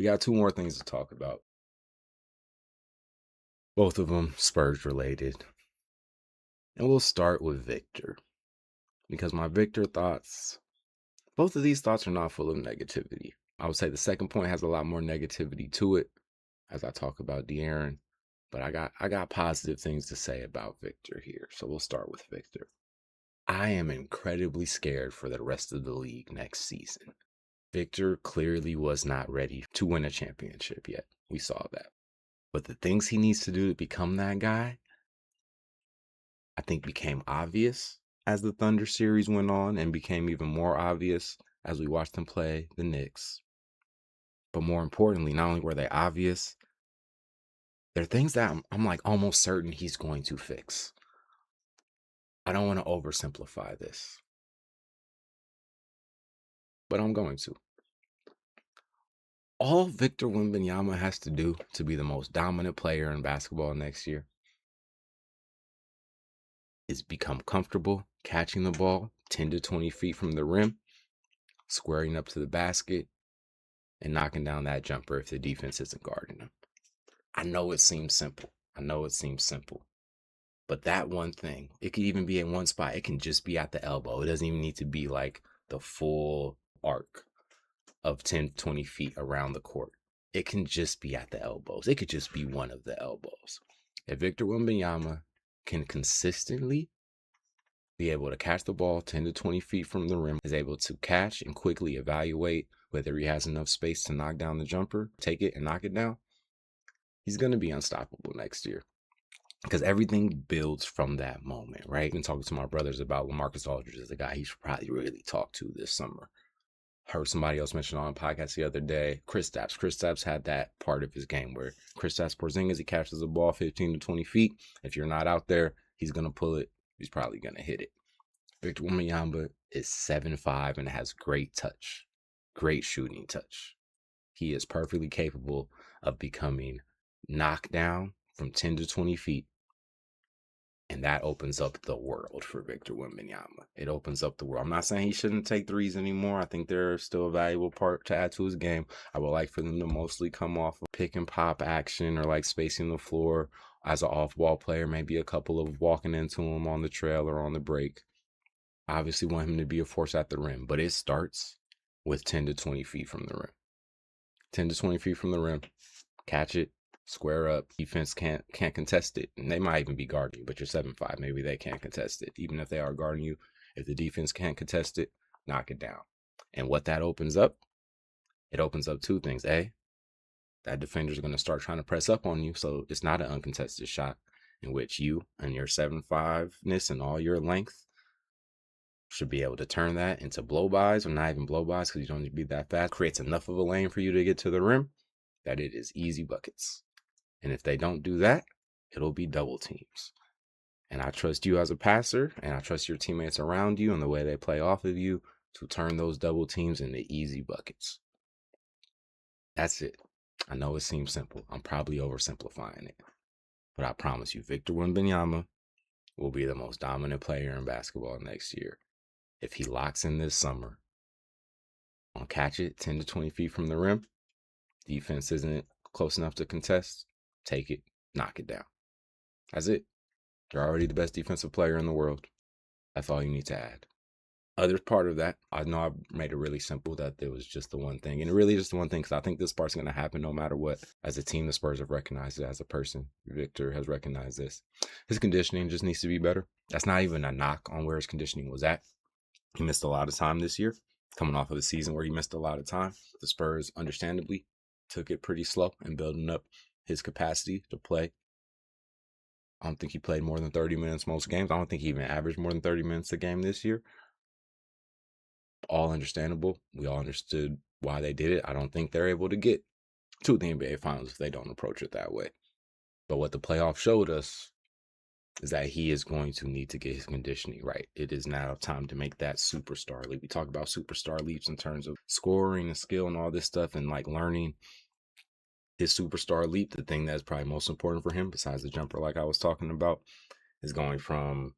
We got two more things to talk about. Both of them Spurs related. And we'll start with Victor. Because my Victor thoughts, both of these thoughts are not full of negativity. I would say the second point has a lot more negativity to it as I talk about De'Aaron. But I got positive things to say about Victor here. So we'll start with Victor. I am incredibly scared for the rest of the league next season. Victor clearly was not ready to win a championship yet. We saw that. But the things he needs to do to become that guy, I think became obvious as the Thunder series went on and became even more obvious as we watched them play the Knicks. But more importantly, not only were they obvious, they're things that I'm like almost certain he's going to fix. I don't want to oversimplify this, but I'm going to. All Victor Wembanyama has to do to be the most dominant player in basketball next year is become comfortable catching the ball 10 to 20 feet from the rim, squaring up to the basket, and knocking down that jumper if the defense isn't guarding him. I know it seems simple. But that one thing, it could even be in one spot. It can just be at the elbow. It doesn't even need to be like the full arc of 10, 20 feet around the court. It can just be at the elbows. It could just be one of the elbows. If Victor Wembanyama can consistently be able to catch the ball 10 to 20 feet from the rim, is able to catch and quickly evaluate whether he has enough space to knock down the jumper, take it and knock it down, he's going to be unstoppable next year. Because everything builds from that moment, right? I've been talking to my brothers about LaMarcus Aldridge is the guy he should probably really talk to this summer. Heard somebody else mention on a podcast the other day, Kristaps. Kristaps had that part of his game where Kristaps Porzingis, he catches the ball 15 to 20 feet. If you're not out there, he's going to pull it. He's probably going to hit it. Victor Wembanyama is 7'5" and has great touch, great shooting touch. He is perfectly capable of becoming knocked down from 10 to 20 feet. And that opens up the world for Victor Wembanyama. It opens up the world. I'm not saying he shouldn't take threes anymore. I think they're still a valuable part to add to his game. I would like for them to mostly come off of pick and pop action or like spacing the floor as an off-ball player, maybe a couple of walking into him on the trail or on the break. Obviously want him to be a force at the rim, but it starts with 10 to 20 feet from the rim. 10 to 20 feet from the rim, catch it, square up. Defense can't contest it. And they might even be guarding you, but you're 7'5". Maybe they can't contest it. Even if they are guarding you, if the defense can't contest it, knock it down. And what that opens up, it opens up two things. A, that defender's going to start trying to press up on you. So it's not an uncontested shot in which you and your 7'5"-ness and all your length should be able to turn that into blow-bys, or not even blow-bys because you don't need to be that fast. Creates enough of a lane for you to get to the rim that it is easy buckets. And if they don't do that, it'll be double teams. And I trust you as a passer, and I trust your teammates around you and the way they play off of you to turn those double teams into easy buckets. That's it. I know it seems simple. I'm probably oversimplifying it. But I promise you, Victor Wembanyama will be the most dominant player in basketball next year. If he locks in this summer on catch it 10 to 20 feet from the rim, defense isn't close enough to contest, take it, knock it down. That's it. You're already the best defensive player in the world. That's all you need to add. Other part of that, I know I made it really simple that there was just the one thing. And it really is just the one thing because I think this part's going to happen no matter what. As a team, the Spurs have recognized it. As a person, Victor has recognized this. His conditioning just needs to be better. That's not even a knock on where his conditioning was at. He missed a lot of time this year, coming off of the season where he missed a lot of time. The Spurs, understandably, took it pretty slow in building up his capacity to play. I don't think he played more than 30 minutes most games. I don't think he even averaged more than 30 minutes a game this year. All understandable. We all understood why they did it. I don't think they're able to get to the NBA Finals if they don't approach it that way. But what the playoffs showed us is that he is going to need to get his conditioning right. It is now time to make that superstar leap. We talk about superstar leaps in terms of scoring and skill and all this stuff and like learning his superstar leap. The thing that's probably most important for him, besides the jumper like I was talking about, is going from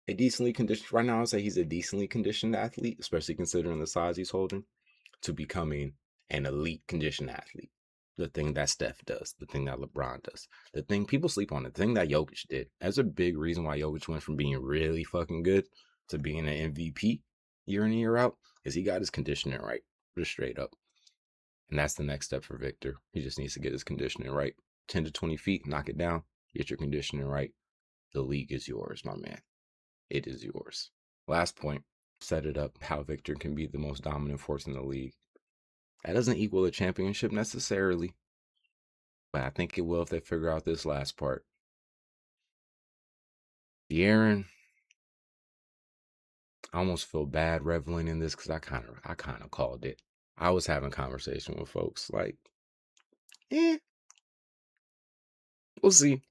a decently conditioned, right now I'd say he's a decently conditioned athlete, especially considering the size he's holding, to becoming An elite conditioned athlete. The thing that Steph does, the thing that LeBron does, the thing people sleep on, the thing that Jokic did. That's a big reason why Jokic went from being really fucking good to being an MVP year in and year out, is he got his conditioning right, just straight up. And that's the next step for Victor. He just needs to get his conditioning right. 10 to 20 feet, knock it down, get your conditioning right. The league is yours, my man. It is yours. Last point, set it up how Victor can be the most dominant force in the league. That doesn't equal a championship necessarily, but I think it will if they figure out this last part. De'Aaron, I almost feel bad reveling in this because I kind of called it. I was having conversation with folks like, we'll see.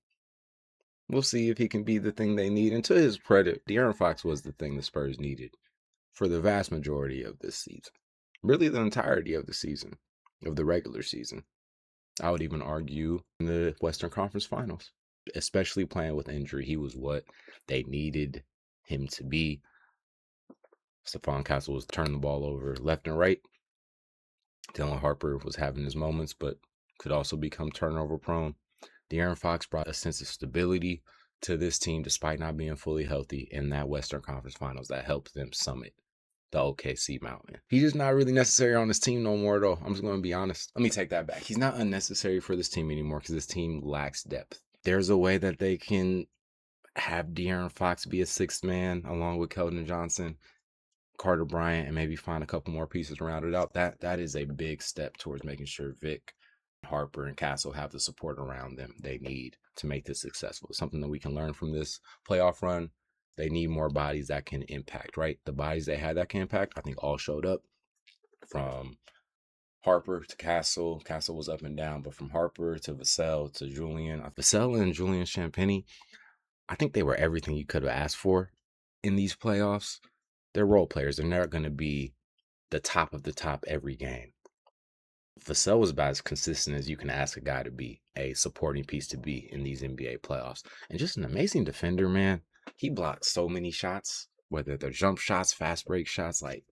We'll see if he can be the thing they need. And to his credit, De'Aaron Fox was the thing the Spurs needed for the vast majority of this season. Really the entirety of the season, of the regular season. I would even argue in the Western Conference Finals, especially playing with injury. He was what they needed him to be. Stephon Castle was turning the ball over left and right. Dylan Harper was having his moments, but could also become turnover prone. De'Aaron Fox brought a sense of stability to this team despite not being fully healthy in that Western Conference Finals that helped them summit the OKC mountain. He's just not really necessary on this team no more, though. I'm just going to be honest. Let me take that back. He's not unnecessary for this team anymore because this team lacks depth. There's a way that they can have De'Aaron Fox be a sixth man along with Keldon Johnson, Carter Bryant, and maybe find a couple more pieces to round it out. That is a big step towards making sure Vic, Harper, and Castle have the support around them they need to make this successful. It's something that we can learn from this playoff run. They need more bodies that can impact, right? The bodies they had that can impact, I think all showed up. From Harper to Castle. Castle was up and down, but from Harper to Vassell to Julian. Vassell and Julian Champagny, I think they were everything you could have asked for in these playoffs. They're role players. They're never going to be the top of the top every game. Vassell was about as consistent as you can ask a guy to be, a supporting piece to be in these NBA playoffs. And just an amazing defender, man. He blocked so many shots, whether they're jump shots, fast break shots. Like,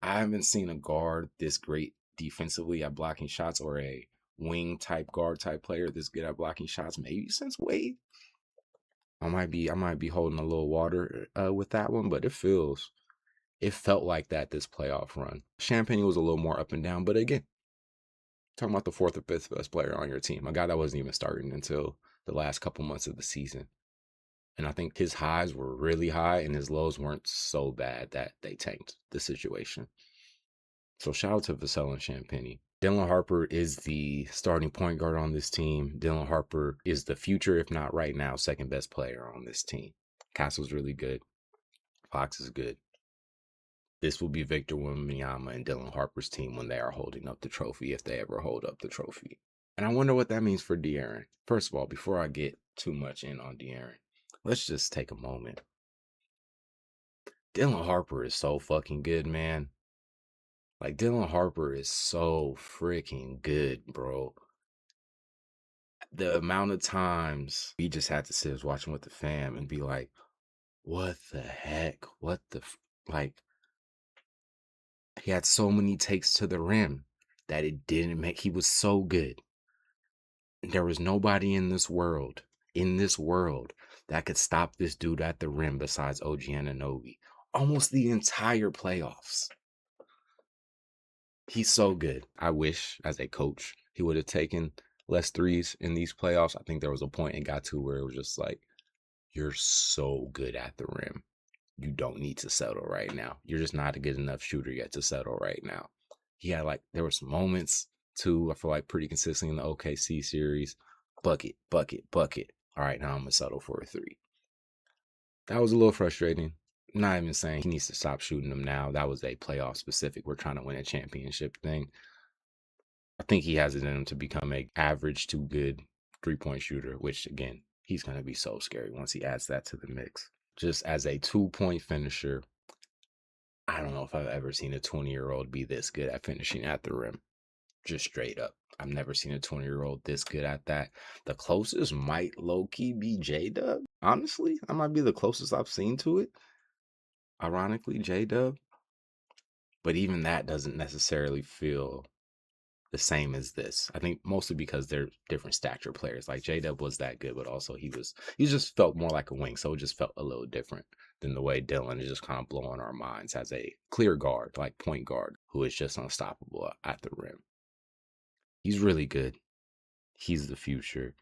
I haven't seen a guard this great defensively at blocking shots, or a wing type guard type player this good at blocking shots maybe since Wade. I might be holding a little water with that one, but it felt like that this playoff run. Champagne was a little more up and down, but again, talking about the fourth or fifth best player on your team, a guy that wasn't even starting until the last couple months of the season. And I think his highs were really high and his lows weren't so bad that they tanked the situation. So shout out to Vassell and Champagny. Dylan Harper is the starting point guard on this team. Dylan Harper is the future, if not right now, second best player on this team. Castle's really good. Fox is good. This will be Victor Wembanyama and Dylan Harper's team when they are holding up the trophy, if they ever hold up the trophy. And I wonder what that means for De'Aaron. First of all, before I get too much in on De'Aaron, let's just take a moment. Dylan Harper is so fucking good, man. Like, Dylan Harper is so freaking good, bro. The amount of times we just had to sit as watching with the fam and be like, what the heck? What the, like, he had so many takes to the rim that it didn't make, he was so good. There was nobody in this world, that could stop this dude at the rim besides OG Anunoby. Almost the entire playoffs. He's so good. I wish, as a coach, he would have taken less threes in these playoffs. I think there was a point it got to where it was just like, you're so good at the rim. You don't need to settle right now. You're just not a good enough shooter yet to settle right now. He had there were some moments too, I feel like pretty consistently in the OKC series. Bucket, bucket, bucket. All right, now I'm going to settle for a three. That was a little frustrating. I'm not even saying he needs to stop shooting them now. That was a playoff specific, we're trying to win a championship thing. I think he has it in him to become a average to good 3-point shooter, which again, he's going to be so scary once he adds that to the mix. Just as a 2-point finisher, I don't know if I've ever seen a 20-year-old be this good at finishing at the rim. Just straight up. I've never seen a 20-year-old this good at that. The closest might low-key be J-Dub. Honestly, that might be the closest I've seen to it. Ironically, J-Dub. But even that doesn't necessarily feel the same as this. I think mostly because they're different stature players. Like J-Dub was that good, but also he just felt more like a wing, so it just felt a little different than the way Dylan is just kind of blowing our minds as a clear guard, like point guard, who is just unstoppable at the rim. He's really good. He's the future.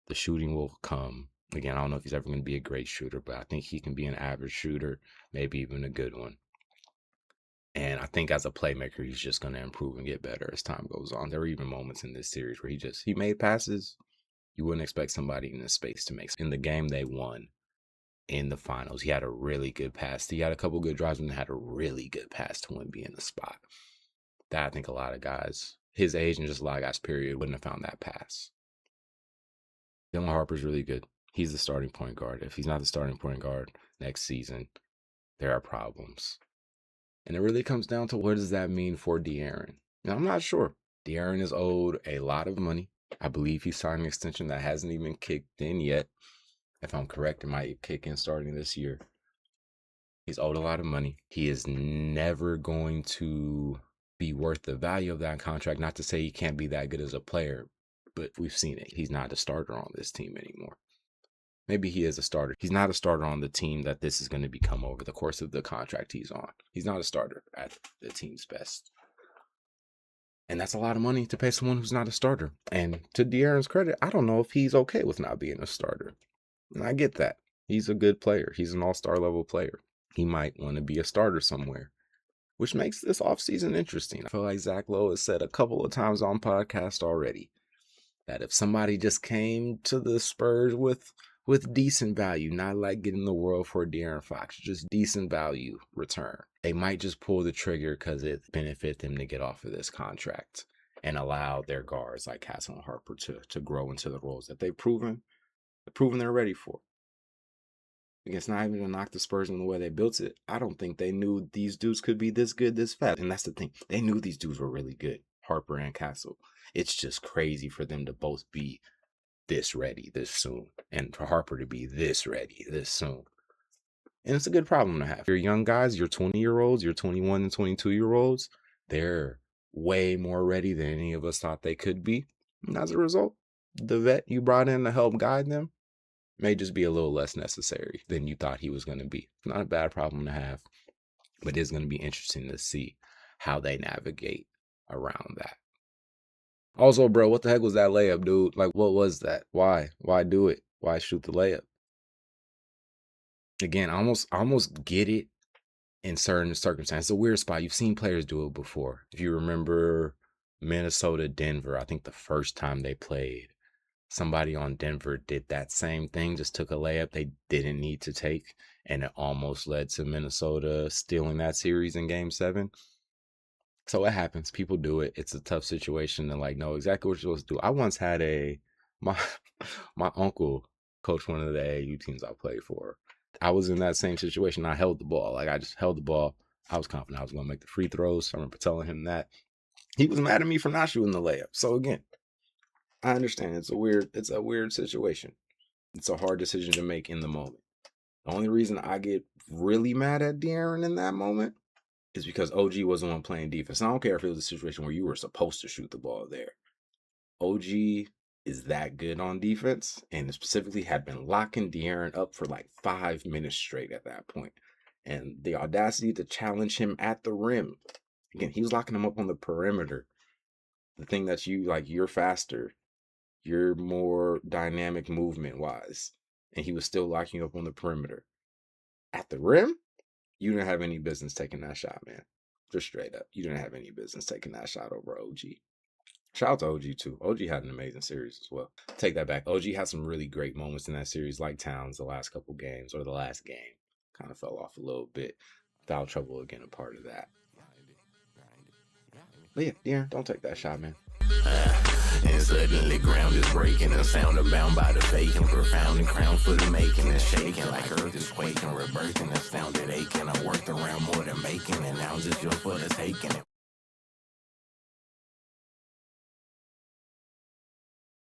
The shooting will come. Again, I don't know if he's ever going to be a great shooter, but I think he can be an average shooter, maybe even a good one. And I think as a playmaker, he's just going to improve and get better as time goes on. There were even moments in this series where he made passes you wouldn't expect somebody in this space to make. In the game they won in the finals, he had a really good pass. He had a couple good drives and had a really good pass to Wemby in the spot. That I think a lot of guys, his age and just a lot of guys, period, wouldn't have found that pass. Dylan Harper's really good. He's the starting point guard. If he's not the starting point guard next season, there are problems. And it really comes down to what does that mean for De'Aaron? Now, I'm not sure. De'Aaron is owed a lot of money. I believe he signed an extension that hasn't even kicked in yet. If I'm correct, it might kick in starting this year. He's owed a lot of money. He is never going to be worth the value of that contract. Not to say he can't be that good as a player, but we've seen it. He's not a starter on this team anymore. Maybe he is a starter. He's not a starter on the team that this is going to become over the course of the contract he's on. He's not a starter at the team's best. And that's a lot of money to pay someone who's not a starter. And to De'Aaron's credit, I don't know if he's okay with not being a starter. And I get that. He's a good player. He's an all-star level player. He might want to be a starter somewhere, which makes this offseason interesting. I feel like Zach Lowe has said a couple of times on podcast already that if somebody just came to the Spurs with decent value, not like getting the world for De'Aaron Fox, just decent value return, they might just pull the trigger because it benefit them to get off of this contract and allow their guards like Castle and Harper to grow into the roles that they've proven they're ready for. It's not even to knock the Spurs in the way they built it. I don't think they knew these dudes could be this good this fast. And that's the thing. They knew these dudes were really good, Harper and Castle. It's just crazy for them to both be this ready this soon, and for Harper to be this ready this soon. And it's a good problem to have. Your young guys, your 20-year-olds, your 21 and 22-year-olds, they're way more ready than any of us thought they could be. And as a result, the vet you brought in to help guide them may just be a little less necessary than you thought he was going to be. Not a bad problem to have, but it's going to be interesting to see how they navigate around that. Also, bro, what the heck was that layup, dude? Like, what was that? Why? Why do it? Why shoot the layup? Again, I almost get it in certain circumstances. It's a weird spot. You've seen players do it before. If you remember Minnesota, Denver, I think the first time they played, somebody on Denver did that same thing, just took a layup they didn't need to take, and it almost led to Minnesota stealing that series in Game 7. So it happens. People do it. It's a tough situation to like know exactly what you're supposed to do. I once had my uncle coach one of the AAU teams I played for. I was in that same situation. I held the ball. Like I just held the ball. I was confident I was going to make the free throws. I remember telling him that. He was mad at me for not shooting the layup. So again, I understand it's a weird situation. It's a hard decision to make in the moment. The only reason I get really mad at De'Aaron in that moment is because OG wasn't one playing defense. And I don't care if it was a situation where you were supposed to shoot the ball there. OG is that good on defense, and specifically had been locking De'Aaron up for like 5 minutes straight at that point. And the audacity to challenge him at the rim. Again, he was locking him up on the perimeter. The thing that you're faster, you're more dynamic movement-wise, and he was still locking you up on the perimeter. At the rim, you didn't have any business taking that shot, man. Just straight up. You didn't have any business taking that shot over OG. Shout out to OG, too. OG had an amazing series as well. Take that back. OG had some really great moments in that series, like Towns the last couple games, or the last game. Kind of fell off a little bit. Foul trouble again, a part of that. But yeah, De'Aaron, don't take that shot, man. And suddenly ground is breaking, a sound abound by the faking, profound and crown for the making, and shaking like earth is quaking, rebirthing, astounded aching. I worked around more than making, and now it's just yours for the taking.